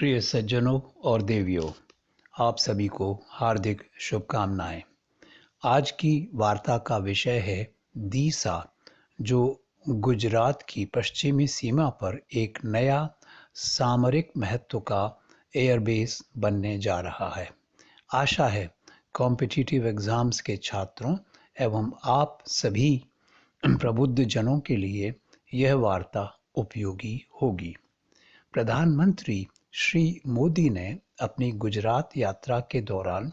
प्रिय सज्जनों और देवियों, आप सभी को हार्दिक शुभकामनाएं। आज की वार्ता का विषय है दीसा, जो गुजरात की पश्चिमी सीमा पर एक नया सामरिक महत्व का एयरबेस बनने जा रहा है। आशा है कॉम्पिटिटिव एग्जाम्स के छात्रों एवं आप सभी प्रबुद्ध जनों के लिए यह वार्ता उपयोगी होगी। प्रधानमंत्री श्री मोदी ने अपनी गुजरात यात्रा के दौरान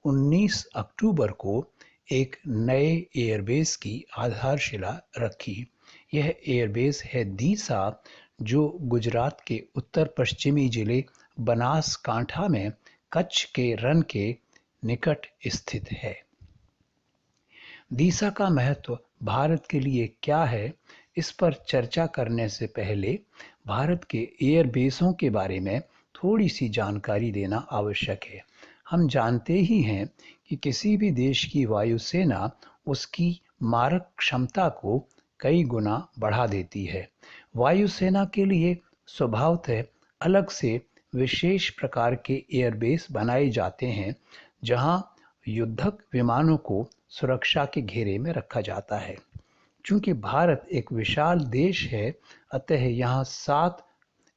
19 अक्टूबर को एक नए एयरबेस की आधारशिला रखी। यह एयरबेस है दीसा, जो गुजरात के उत्तर पश्चिमी जिले बनासकांठा में कच्छ के रण के निकट स्थित है। दीसा का महत्व भारत के लिए क्या है, इस पर चर्चा करने से पहले भारत के एयरबेसों के बारे में थोड़ी सी जानकारी देना आवश्यक है। हम जानते ही हैं कि किसी भी देश की वायुसेना उसकी मारक क्षमता को कई गुना बढ़ा देती है। वायुसेना के लिए स्वभावतः अलग से विशेष प्रकार के एयरबेस बनाए जाते हैं, जहां युद्धक विमानों को सुरक्षा के घेरे में रखा जाता है। चूंकि भारत एक विशाल देश है, अतः यहाँ 7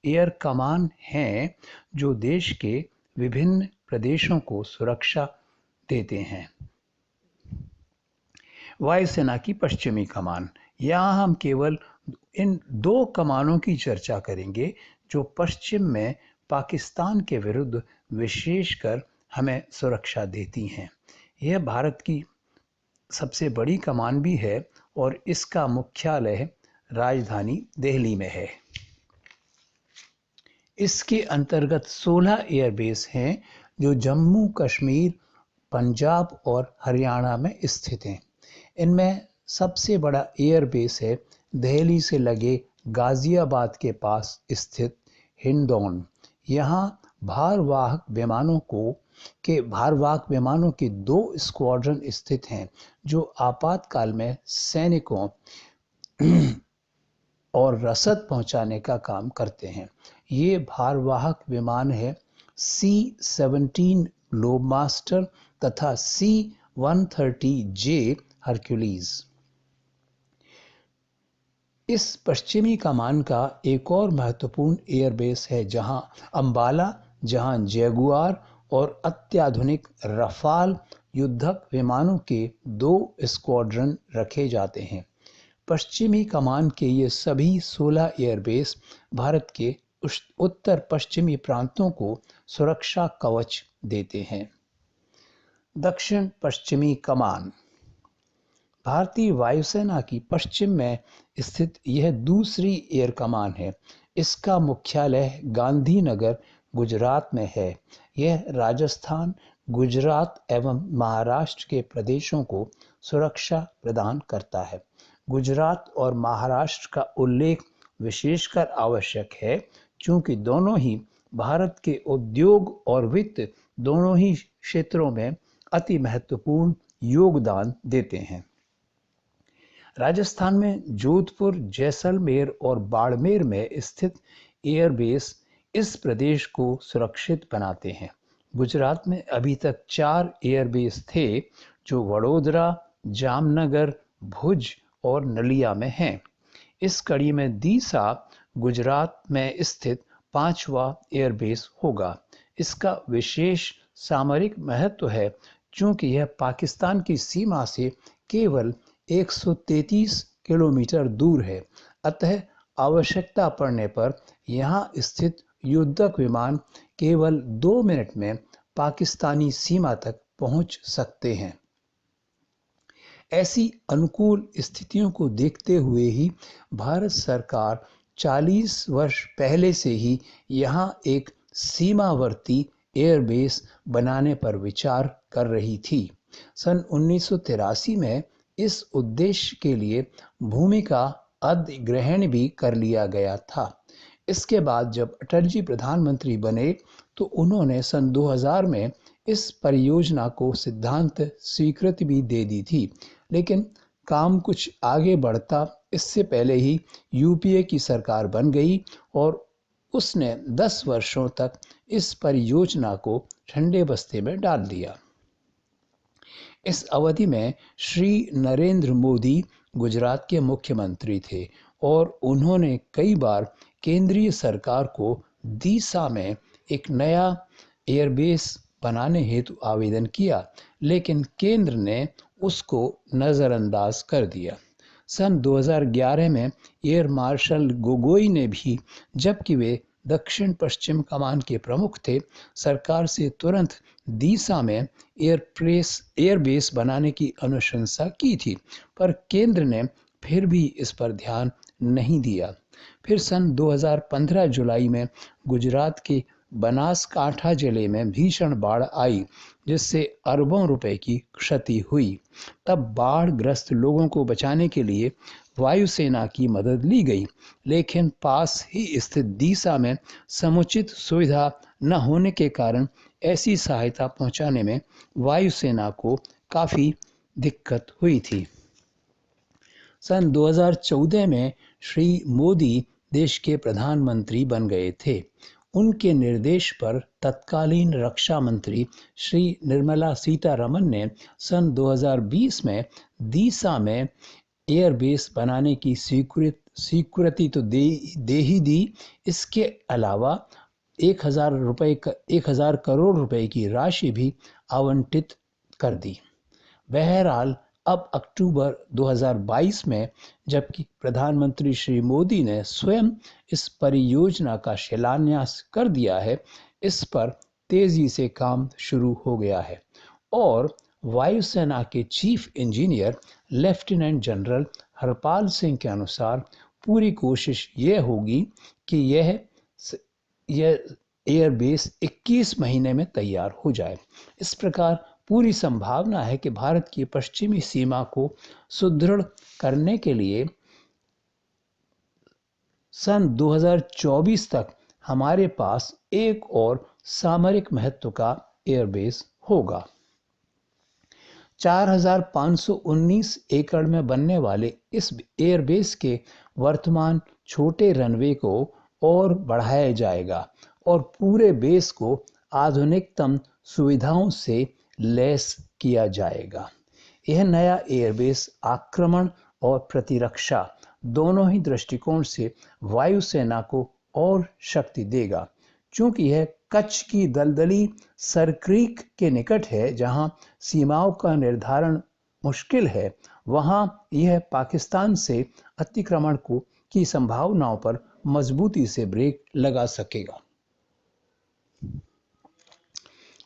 एयर कमान हैं जो देश के विभिन्न प्रदेशों को सुरक्षा देते हैं। वायुसेना की पश्चिमी कमान, यहाँ हम केवल इन 2 कमानों की चर्चा करेंगे जो पश्चिम में पाकिस्तान के विरुद्ध विशेषकर हमें सुरक्षा देती हैं। यह भारत की सबसे बड़ी कमान भी है और इसका मुख्यालय राजधानी दिल्ली में है। इसके अंतर्गत 16 एयरबेस हैं जो जम्मू कश्मीर, पंजाब और हरियाणा में स्थित हैं। इनमें सबसे बड़ा एयरबेस है दिल्ली से लगे गाजियाबाद के पास स्थित हिंडौन। यहाँ भारवाहक विमानों के 2 स्क्वाड्रन स्थित हैं जो आपातकाल में सैनिकों और रसद पहुंचाने का काम करते हैं। ये भारवाहक विमान है C-17 लोबमास्टर तथा C-130J हरक्यूलीज। इस पश्चिमी कमान का एक और महत्वपूर्ण एयरबेस है जहां जैगुआर और अत्याधुनिक रफाल युद्धक विमानों के 2 स्क्वाड्रन रखे जाते हैं। पश्चिमी कमान के ये सभी 16 एयरबेस भारत के उत्तर पश्चिमी प्रांतों को सुरक्षा कवच देते हैं। दक्षिण पश्चिमी कमान, भारतीय वायुसेना की पश्चिम में स्थित यह दूसरी एयर कमान है। इसका मुख्यालय गांधीनगर, गुजरात में है। यह राजस्थान, गुजरात एवं महाराष्ट्र के प्रदेशों को सुरक्षा प्रदान करता है। गुजरात और महाराष्ट्र का उल्लेख विशेषकर आवश्यक है, क्योंकि दोनों ही भारत के उद्योग और वित्त दोनों ही क्षेत्रों में अति महत्वपूर्ण योगदान देते हैं। राजस्थान में जोधपुर, जैसलमेर और बाड़मेर में स्थित एयरबेस इस प्रदेश को सुरक्षित बनाते हैं। गुजरात में अभी तक 4 एयरबेस थे जो वडोदरा, जामनगर, भुज और नलिया में हैं। इस कड़ी में दीसा गुजरात में स्थित 5वां एयरबेस होगा। इसका विशेष सामरिक महत्व है क्योंकि यह पाकिस्तान की सीमा से केवल 133 किलोमीटर दूर है। अतः आवश्यकता पड़ने पर यहाँ स्थित युद्धक विमान केवल 2 मिनट में पाकिस्तानी सीमा तक पहुँच सकते हैं। ऐसी अनुकूल स्थितियों को देखते हुए ही भारत सरकार 40 वर्ष पहले से ही यहाँ एक सीमावर्ती एयरबेस बनाने पर विचार कर रही थी। सन 1983 में इस उद्देश्य के लिए भूमि का अधिग्रहण भी कर लिया गया था। इसके बाद जब अटल जी प्रधानमंत्री बने तो उन्होंने सन 2000 में इस परियोजना को सिद्धांत स्वीकृति भी दे दी थी, लेकिन काम कुछ आगे बढ़ता इससे पहले ही यूपीए की सरकार बन गई और उसने 10 वर्षों तक इस परियोजना को ठंडे बस्ते में डाल दिया। इस अवधि में श्री नरेंद्र मोदी गुजरात के मुख्यमंत्री थे और उन्होंने कई बार केंद्रीय सरकार को दीसा में एक नया एयरबेस बनाने हेतु आवेदन किया, लेकिन केंद्र ने उसको नज़रअंदाज कर दिया। सन 2011 में एयर मार्शल गोगोई ने भी, जबकि वे दक्षिण पश्चिम कमान के प्रमुख थे, सरकार से तुरंत दीसा में एयरबेस बनाने की अनुशंसा की थी, पर केंद्र ने फिर भी इस पर ध्यान नहीं दिया। फिर सन 2015 जुलाई में गुजरात के बनासकांठा जिले में भीषण बाढ़ आई, जिससे अरबों रुपए की क्षति हुई। तब बाढ़ ग्रस्त लोगों को बचाने के लिए वायुसेना की मदद ली गई, लेकिन पास ही स्थित दीसा में समुचित सुविधा न होने के कारण ऐसी सहायता पहुंचाने में वायुसेना को काफ़ी दिक्कत हुई थी। सन 2014 में श्री मोदी देश के प्रधानमंत्री बन गए थे। उनके निर्देश पर तत्कालीन रक्षा मंत्री श्री निर्मला सीतारमण ने सन 2020 में दीसा में एयरबेस बनाने की स्वीकृति तो दे ही दी। इसके अलावा 1000 करोड़ रुपए की राशि भी आवंटित कर दी। बहरहाल अब अक्टूबर 2022 में, जबकि प्रधानमंत्री श्री मोदी ने स्वयं इस परियोजना का शिलान्यास कर दिया है, इस पर तेजी से काम शुरू हो गया है और वायुसेना के chief engineer lieutenant general Harpal Singh के अनुसार पूरी कोशिश यह होगी कि यह एयरबेस 21 महीने में तैयार हो जाए। इस प्रकार पूरी संभावना है कि भारत की पश्चिमी सीमा को सुदृढ़ करने के लिए सन 2024 तक हमारे पास एक और सामरिक महत्व का एयरबेस होगा। 4519 एकड़ में बनने वाले इस एयरबेस के वर्तमान छोटे रनवे को और बढ़ाया जाएगा और पूरे बेस को आधुनिकतम सुविधाओं से लैस किया जाएगा। यह नया एयरबेस आक्रमण और प्रतिरक्षा दोनों ही दृष्टिकोण से वायुसेना को और शक्ति देगा। चूंकि यह कच्छ की दलदली सरक्रीक के निकट है, जहां सीमाओं का निर्धारण मुश्किल है, वहां यह पाकिस्तान से अतिक्रमण की संभावनाओं पर मजबूती से ब्रेक लगा सकेगा।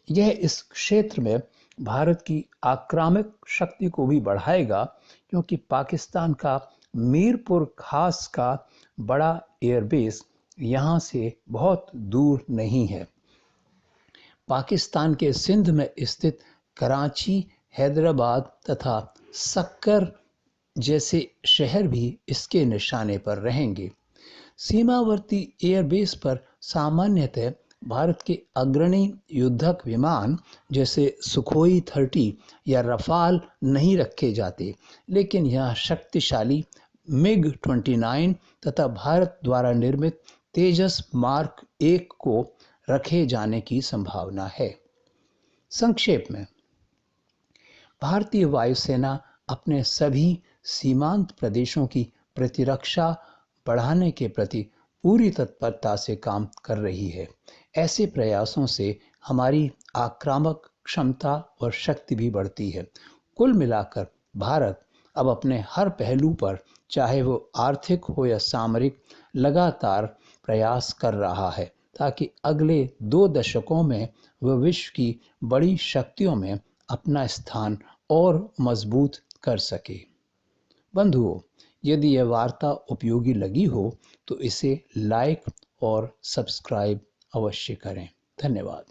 यह इस क्षेत्र में भारत की आक्रामक शक्ति को भी बढ़ाएगा, क्योंकि पाकिस्तान का मीरपुर खास का बड़ा एयरबेस यहाँ से बहुत दूर नहीं है। पाकिस्तान के सिंध में स्थित कराची, हैदराबाद तथा सक्कर जैसे शहर भी इसके निशाने पर रहेंगे। सीमावर्ती एयरबेस पर सामान्यतः भारत के अग्रणी युद्धक विमान जैसे सुखोई 30 या रफाल नहीं रखे जाते, लेकिन यहाँ शक्तिशाली मिग 29 तथा भारत द्वारा निर्मित तेजस मार्क 1 को रखे जाने की संभावना है। संक्षेप में, भारतीय वायुसेना अपने सभी सीमांत प्रदेशों की प्रतिरक्षा बढ़ाने के प्रति पूरी तत्परता से काम कर रही है। ऐसे प्रयासों से हमारी आक्रामक क्षमता और शक्ति भी बढ़ती है। कुल मिलाकर भारत अब अपने हर पहलू पर, चाहे वो आर्थिक हो या सामरिक, लगातार प्रयास कर रहा है ताकि अगले 2 दशकों में वह विश्व की बड़ी शक्तियों में अपना स्थान और मजबूत कर सके। बंधुओं, यदि यह वार्ता उपयोगी लगी हो तो इसे लाइक और सब्सक्राइब अवश्य करें। धन्यवाद।